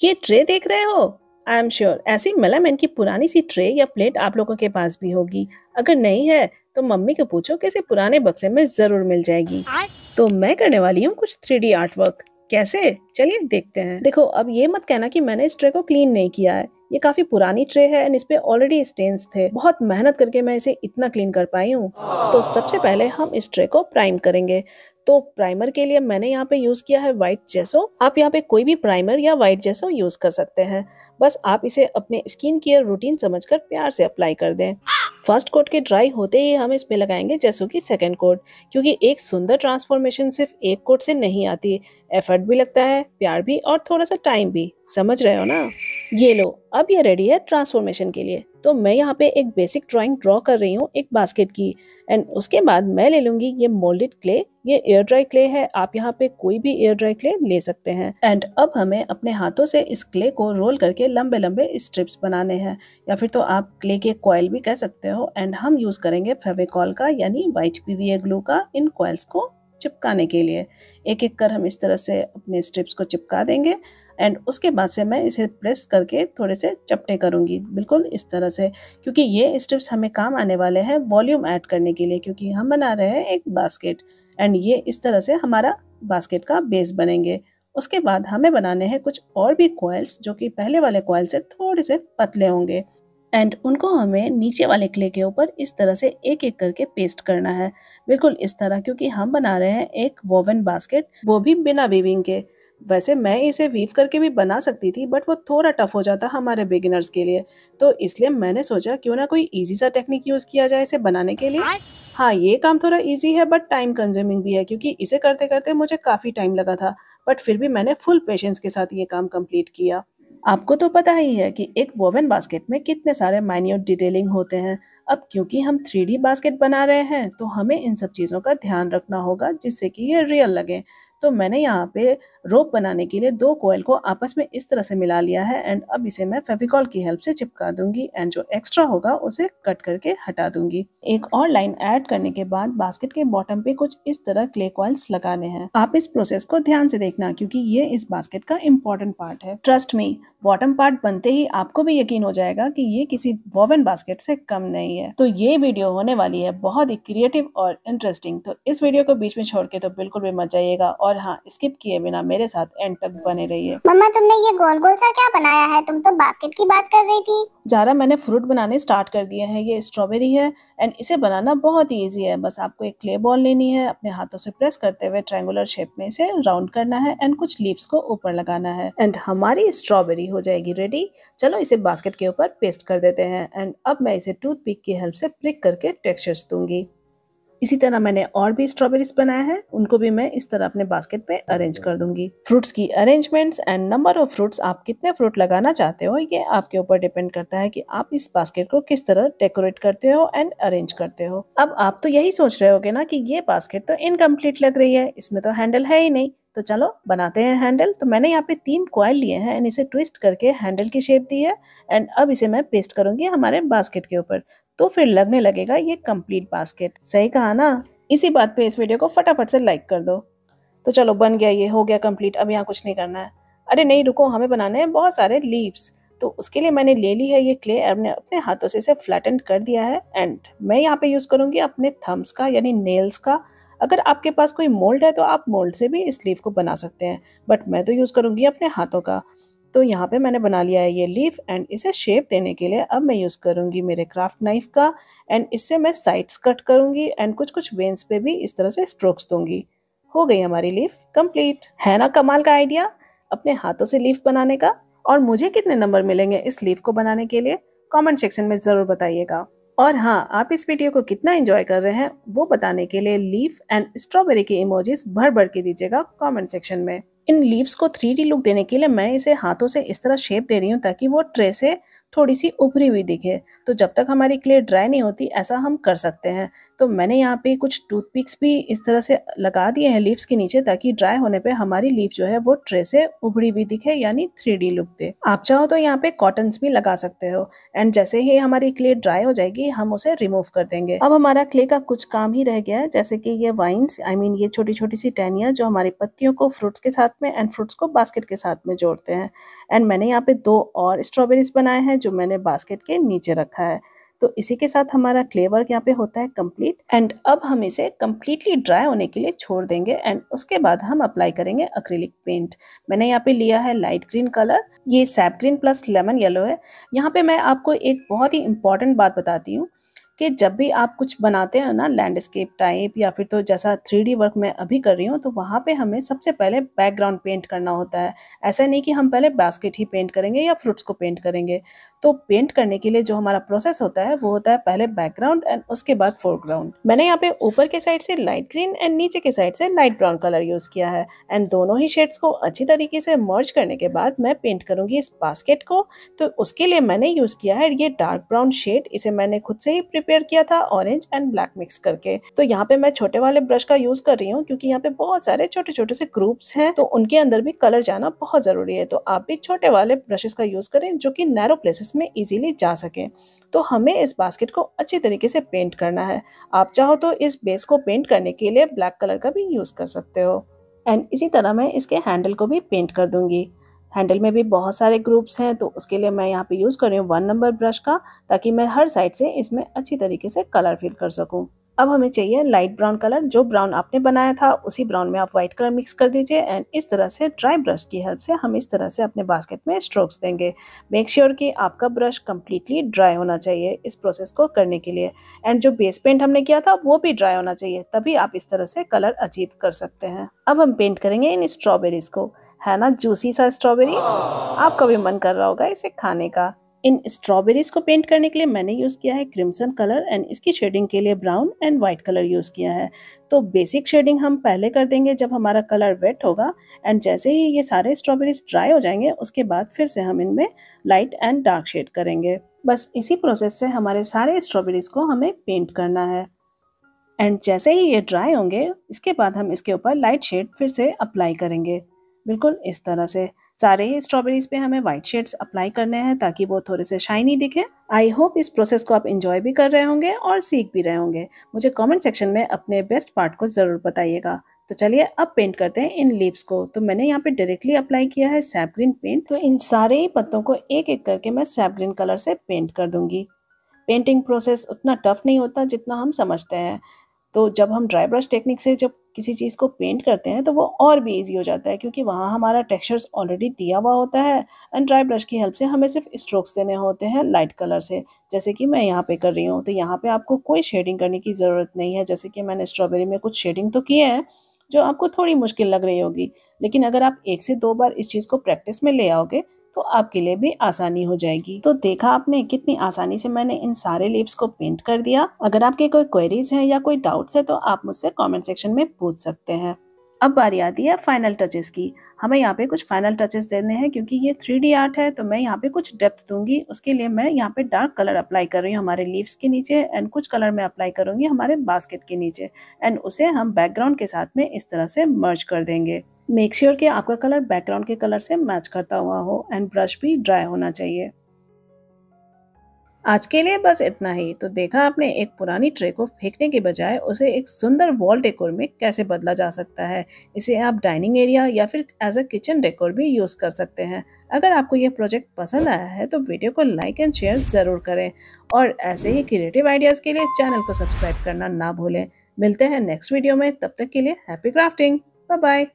ये ट्रे देख रहे हो? आई एम श्योर ऐसी मेलामाइन की पुरानी सी ट्रे या प्लेट आप लोगों के पास भी होगी। अगर नहीं है तो मम्मी को पूछो, किसी पुराने बक्से में जरूर मिल जाएगी। तो मैं करने वाली हूँ कुछ 3D आर्ट वर्क। कैसे? चलिए देखते हैं। देखो, अब ये मत कहना कि मैंने इस ट्रे को क्लीन नहीं किया है। ये काफी पुरानी ट्रे है एंड इस पे ऑलरेडी स्टेन्स थे। बहुत मेहनत करके मैं इसे इतना क्लीन कर पाई हूँ। तो सबसे पहले हम इस ट्रे को प्राइम करेंगे। तो प्राइमर के लिए मैंने यहाँ पे यूज किया है व्हाइट जेसो। आप यहाँ पे कोई भी प्राइमर या व्हाइट जेसो यूज कर सकते हैं। बस आप इसे अपने स्किन केयर रूटीन समझकर प्यार से अप्लाई कर दें। फर्स्ट कोट के ड्राई होते ही हम इसमें लगाएंगे जेसो की सेकंड कोट, क्योंकि एक सुंदर ट्रांसफॉर्मेशन सिर्फ एक कोट से नहीं आती। एफर्ट भी लगता है, प्यार भी, और थोड़ा सा टाइम भी। समझ रहे हो ना? ये लो, अब ये रेडी है ट्रांसफॉर्मेशन के लिए। तो मैं यहाँ पे एक बेसिक ड्राइंग ड्रॉ कर रही हूँ एक बास्केट की। एंड उसके बाद मैं ले लूंगी ये मोल्डेड क्ले। ये एयर ड्राई क्ले है, आप यहाँ पे कोई भी एयर ड्राई क्ले ले सकते हैं। एंड अब हमें अपने हाथों से इस क्ले को रोल करके लंबे लंबे स्ट्रिप्स बनाने हैं, या फिर तो आप क्ले के कॉइल भी कह सकते हो। एंड हम यूज करेंगे फेविकॉल का यानी व्हाइट PVA ग्लू का इन कॉइल्स को चिपकाने के लिए। एक एक कर हम इस तरह से अपने स्ट्रिप्स को चिपका देंगे। एंड उसके बाद से मैं इसे प्रेस करके थोड़े से चपटे करूंगी, बिल्कुल इस तरह से, क्योंकि ये स्ट्रिप्स हमें काम आने वाले हैं वॉल्यूम ऐड करने के लिए, क्योंकि हम बना रहे हैं एक बास्केट। एंड ये इस तरह से हमारा बास्केट का बेस बनेंगे। उसके बाद हमें बनाने हैं कुछ और भी कॉइल्स, जो कि पहले वाले कॉइल से थोड़े से पतले होंगे। एंड उनको हमें नीचे वाले क्ले के ऊपर इस तरह से एक एक करके पेस्ट करना है, बिल्कुल इस तरह, क्योंकि हम बना रहे हैं एक वोवन बास्केट, वो भी बिना वीविंग के। वैसे मैं इसे वीव करके भी बना सकती थी, बट वो थोड़ा टफ हो जाता हमारे बिगिनर्स के लिए। तो इसलिए मैंने सोचा क्यों ना कोई इजी सा टेक्निक यूज किया जाए इसे बनाने के लिए। हाँ, ये काम थोड़ा इजी है बट टाइम कंज्यूमिंग भी है, क्योंकि इसे करते करते मुझे काफी टाइम लगा था। बट फिर भी मैंने फुल पेशेंस के साथ ये काम कंप्लीट किया। आपको तो पता ही है कि एक वोवन बास्केट में कितने सारे माइन्यूट डिटेलिंग होते हैं। अब क्योंकि हम 3D बास्केट बना रहे हैं, तो हमें इन सब चीज़ों का ध्यान रखना होगा जिससे कि ये रियल लगे। तो मैंने यहाँ पे रोप बनाने के लिए दो कॉइल को आपस में इस तरह से मिला लिया है। एंड अब इसे मैं फेविकॉल की हेल्प से चिपका दूंगी एंड जो एक्स्ट्रा होगा उसे कट करके हटा दूंगी। एक और लाइन ऐड करने के बाद बास्केट के बॉटम पे कुछ इस तरह क्ले कॉइल्स लगाने हैं। आप इस प्रोसेस को ध्यान से देखना, क्योंकि ये इस बास्केट का इम्पोर्टेंट पार्ट है। ट्रस्ट मी, बॉटम पार्ट बनते ही आपको भी यकीन हो जाएगा कि ये किसी वोवन बास्केट से कम नहीं है। तो ये वीडियो होने वाली है बहुत ही क्रिएटिव और इंटरेस्टिंग, तो इस वीडियो को बीच में छोड़ के तो बिल्कुल भी मत जाइएगा। और हाँ, स्किप किए बिना मेरे साथ एंड तक बने रहिए। मम्मा, तुमने ये गोल गोल सा क्या बनाया है? तुम तो बास्केट की बात कर रही थी। ज़ारा, मैंने फ्रूट बनाने स्टार्ट कर दिए हैं। ये स्ट्रॉबेरी है एंड इसे बनाना बहुत ही ईजी है। बस आपको एक क्ले बॉल लेनी है, अपने हाथों से प्रेस करते हुए ट्रायंगुलर शेप में इसे राउंड करना है एंड कुछ लीव्स को ऊपर लगाना है एंड हमारी स्ट्रॉबेरी हो जाएगी रेडी। चलो इसे बास्केट के ऊपर पेस्ट कर देते हैं। एंड अब मैं इसे टूथपिक की हेल्प से प्रिक करके टेक्सचर्स दूंगी। इसी तरह मैंने और भी स्ट्रॉबेरीज बनाए हैं, उनको भी मैं इस तरह अपने बास्केट पे अरेंज कर दूंगी। फ्रूट्स की arrangements and number of fruits, आप कितने फ्रूट लगाना चाहते हो ये आपके ऊपर डिपेंड करता है कि आप इस बास्केट को किस तरह डेकोरेट करते हो एंड अरेंज करते हो। अब आप तो यही सोच रहे होगे ना कि ये बास्केट तो इनकम्प्लीट लग रही है, इसमें तो हैंडल है ही नहीं। तो चलो बनाते हैं हैंडल। तो मैंने यहाँ पे 3 कॉइल लिए हैं एंड इसे ट्विस्ट करके हैंडल की शेप दी है। एंड अब इसे मैं पेस्ट करूंगी हमारे बास्केट के ऊपर, तो फिर लगने लगेगा ये कंप्लीट बास्केट। सही कहा ना? इसी बात पे इस वीडियो को फटाफट से लाइक कर दो। तो चलो, बन गया, ये हो गया कंप्लीट। अब यहाँ कुछ नहीं करना है। अरे नहीं, रुको, हमें बनाने हैं बहुत सारे लीव्स। तो उसके लिए मैंने ले ली है ये क्ले, अपने अपने हाथों से इसे फ्लैटन कर दिया है। एंड मैं यहाँ पे यूज करूंगी अपने थम्स का यानी नेल्स का। अगर आपके पास कोई मोल्ड है तो आप मोल्ड से भी इस लीव को बना सकते हैं, बट मैं तो यूज करूंगी अपने हाथों का। तो यहाँ पे मैंने बना लिया है ये लीफ एंड इसे शेप देने के लिए अब मैं यूज करूंगी मेरे क्राफ्ट नाइफ का। एंड इससे मैं साइड्स कट करूंगी एंड कुछ कुछ वेन्स पे भी इस तरह से स्ट्रोक्स दूंगी। हो गई हमारी लीफ कंप्लीट। है ना कमाल का आइडिया अपने हाथों से लीफ बनाने का? और मुझे कितने नंबर मिलेंगे इस लीफ को बनाने के लिए, कमेंट सेक्शन में जरूर बताइएगा। और हाँ, आप इस वीडियो को कितना एंजॉय कर रहे हैं वो बताने के लिए लीफ एंड स्ट्रॉबेरी के इमोजीज भर भर के दीजिएगा कमेंट सेक्शन में। इन लीव्स को 3D लुक देने के लिए मैं इसे हाथों से इस तरह शेप दे रही हूँ ताकि वो ट्रे से थोड़ी सी उभरी हुई दिखे। तो जब तक हमारी क्ले ड्राई नहीं होती ऐसा हम कर सकते हैं। तो मैंने यहाँ पे कुछ टूथपिक्स भी इस तरह से लगा दिए हैं लीव्स के नीचे, ताकि ड्राई होने पे हमारी लीफ जो है वो ट्रे से उभरी हुई दिखे, यानी 3D लुक दे। आप चाहो तो यहाँ पे कॉटन्स भी लगा सकते हो। एंड जैसे ही हमारी क्ले ड्राई हो जाएगी हम उसे रिमूव कर देंगे। अब हमारा क्ले का कुछ काम ही रह गया है, जैसे कि ये वाइन्स, ये छोटी छोटी सी टहनियाँ जो हमारी पत्तियों को फ्रूट्स के साथ में एंड फ्रूट्स को बास्केट के साथ में जोड़ते हैं। एंड मैंने यहाँ पे 2 और स्ट्रॉबेरीज बनाए हैं जो मैंने बास्केट के नीचे रखा है। तो इसी के साथ हमारा क्ले वर्क यहाँ पे होता है कंप्लीट। एंड अब हम इसे कम्प्लीटली ड्राई होने के लिए छोड़ देंगे एंड उसके बाद हम अप्लाई करेंगे एक्रिलिक पेंट। मैंने यहाँ पे लिया है लाइट ग्रीन कलर, ये SAP green plus lemon yellow है। यहाँ पे मैं आपको एक बहुत ही इंपॉर्टेंट बात बताती हूँ कि जब भी आप कुछ बनाते हो ना, लैंडस्केप टाइप या फिर तो जैसा 3D वर्क मैं अभी कर रही हूँ, तो वहाँ पे हमें सबसे पहले बैकग्राउंड पेंट करना होता है। ऐसा नहीं कि हम पहले बास्केट ही पेंट करेंगे या फ्रूट्स को पेंट करेंगे। तो पेंट करने के लिए जो हमारा प्रोसेस होता है वो होता है पहले बैकग्राउंड एंड उसके बाद फोरग्राउंड। मैंने यहाँ पे ऊपर के साइड से लाइट ग्रीन एंड नीचे के साइड से लाइट ब्राउन कलर यूज किया है। एंड दोनों ही शेड्स को अच्छी तरीके से मर्ज करने के बाद मैं पेंट करूंगी इस बास्केट को। तो उसके लिए मैंने यूज किया है ये डार्क ब्राउन शेड। इसे मैंने खुद से ही प्रिपेयर किया था ऑरेंज एंड ब्लैक मिक्स करके। तो यहाँ पे मैं छोटे वाले ब्रश का यूज कर रही हूँ क्योंकि यहाँ पे बहुत सारे छोटे छोटे से ग्रुप्स हैं, तो उनके अंदर भी कलर जाना बहुत जरूरी है। तो आप भी छोटे वाले ब्रशेस का यूज करें जो कि नैरो प्लेसेस में इजीली जा सके। तो हमें इस बास्केट को अच्छी तरीके से पेंट करना है। आप चाहो तो इस बेस को पेंट करने के लिए ब्लैक कलर का भी यूज कर सकते हो। एंड इसी तरह मैं इसके हैंडल को भी पेंट कर दूंगी। हैंडल में भी बहुत सारे ग्रुप्स हैं, तो उसके लिए मैं यहाँ पे यूज़ कर रही हूँ 1 नंबर ब्रश का, ताकि मैं हर साइड से इसमें अच्छी तरीके से कलर फिल कर सकूँ। अब हमें चाहिए लाइट ब्राउन कलर। जो ब्राउन आपने बनाया था उसी ब्राउन में आप व्हाइट कलर मिक्स कर दीजिए एंड इस तरह से ड्राई ब्रश की हेल्प से हम इस तरह से अपने बास्केट में स्ट्रोक्स देंगे। मेक श्योर कि आपका ब्रश कम्प्लीटली ड्राई होना चाहिए इस प्रोसेस को करने के लिए। एंड जो बेस पेंट हमने किया था वो भी ड्राई होना चाहिए, तभी आप इस तरह से कलर अचीव कर सकते हैं। अब हम पेंट करेंगे इन स्ट्रॉबेरीज को। है ना जूसी सा स्ट्रॉबेरी, आपका भी मन कर रहा होगा इसे खाने का। इन स्ट्रॉबेरीज को पेंट करने के लिए मैंने यूज किया है क्रिम्सन कलर एंड इसकी शेडिंग के लिए brown and white colour use किया है। तो बेसिक शेडिंग हम पहले कर देंगे जब हमारा कलर वेट होगा। एंड जैसे ही ये सारे स्ट्रॉबेरीज ड्राई हो जाएंगे उसके बाद फिर से हम इनमें लाइट एंड डार्क शेड करेंगे। बस इसी प्रोसेस से हमारे सारे स्ट्रॉबेरीज को हमें पेंट करना है। एंड जैसे ही ये ड्राई होंगे इसके बाद हम इसके ऊपर लाइट शेड फिर से अप्लाई करेंगे। बिल्कुल इस तरह से सारे ही स्ट्रॉबेरीज पे हमें व्हाइट शेड्स अप्लाई करने हैं ताकि वो थोड़े से शाइनी दिखे। आई होप इस प्रोसेस को आप एंजॉय भी कर रहे होंगे और सीख भी रहे होंगे। मुझे कमेंट सेक्शन में अपने बेस्ट पार्ट को जरूर बताइएगा। तो चलिए अब पेंट करते हैं इन लीव्स को। तो मैंने यहाँ पे डायरेक्टली अप्लाई किया है सैप ग्रीन पेंट। तो इन सारे ही पत्तों को एक एक करके मैं सैप ग्रीन कलर से पेंट कर दूंगी। पेंटिंग प्रोसेस उतना टफ नहीं होता जितना हम समझते हैं। तो जब हम ड्राई ब्रश टेक्निक से जब किसी चीज़ को पेंट करते हैं तो वो और भी इजी हो जाता है, क्योंकि वहाँ हमारा टेक्सचर्स ऑलरेडी दिया हुआ होता है एंड ड्राई ब्रश की हेल्प से हमें सिर्फ स्ट्रोक्स देने होते हैं लाइट कलर से, जैसे कि मैं यहाँ पे कर रही हूँ। तो यहाँ पे आपको कोई शेडिंग करने की ज़रूरत नहीं है। जैसे कि मैंने स्ट्रॉबेरी में कुछ शेडिंग तो किए हैं जो आपको थोड़ी मुश्किल लग रही होगी, लेकिन अगर आप 1 से 2 बार इस चीज़ को प्रैक्टिस में ले आओगे तो आपके लिए भी आसानी हो जाएगी। तो देखा आपने कितनी आसानी से मैंने इन सारे लीव्स को पेंट कर दिया। अगर आपके कोई क्वेरीज हैं या कोई डाउट्स है तो आप मुझसे कमेंट सेक्शन में पूछ सकते हैं। अब बारी आती है फाइनल टचेस की। हमें यहाँ पे कुछ फाइनल टचेस देने हैं क्योंकि ये 3D आर्ट है, तो मैं यहाँ पे कुछ डेप्थ दूंगी। उसके लिए मैं यहाँ पे डार्क कलर अप्लाई कर रही हूँ हमारे लीव्स के नीचे एंड कुछ कलर मैं अप्लाई करूंगी हमारे बास्केट के नीचे एंड उसे हम बैकग्राउंड के साथ में इस तरह से मर्ज कर देंगे। मेक श्योर कि आपका कलर बैकग्राउंड के कलर से मैच करता हुआ हो एंड ब्रश भी ड्राई होना चाहिए। आज के लिए बस इतना ही। तो देखा आपने एक पुरानी ट्रे को फेंकने के बजाय उसे एक सुंदर वॉल डेकोर में कैसे बदला जा सकता है। इसे आप डाइनिंग एरिया या फिर एज अ किचन डेकोर भी यूज कर सकते हैं। अगर आपको ये प्रोजेक्ट पसंद आया है तो वीडियो को लाइक एंड शेयर जरूर करें और ऐसे ही क्रिएटिव आइडियाज के लिए चैनल को सब्सक्राइब करना ना भूलें। मिलते हैं नेक्स्ट वीडियो में, तब तक के लिए हैप्पी क्राफ्टिंग। Bye bye.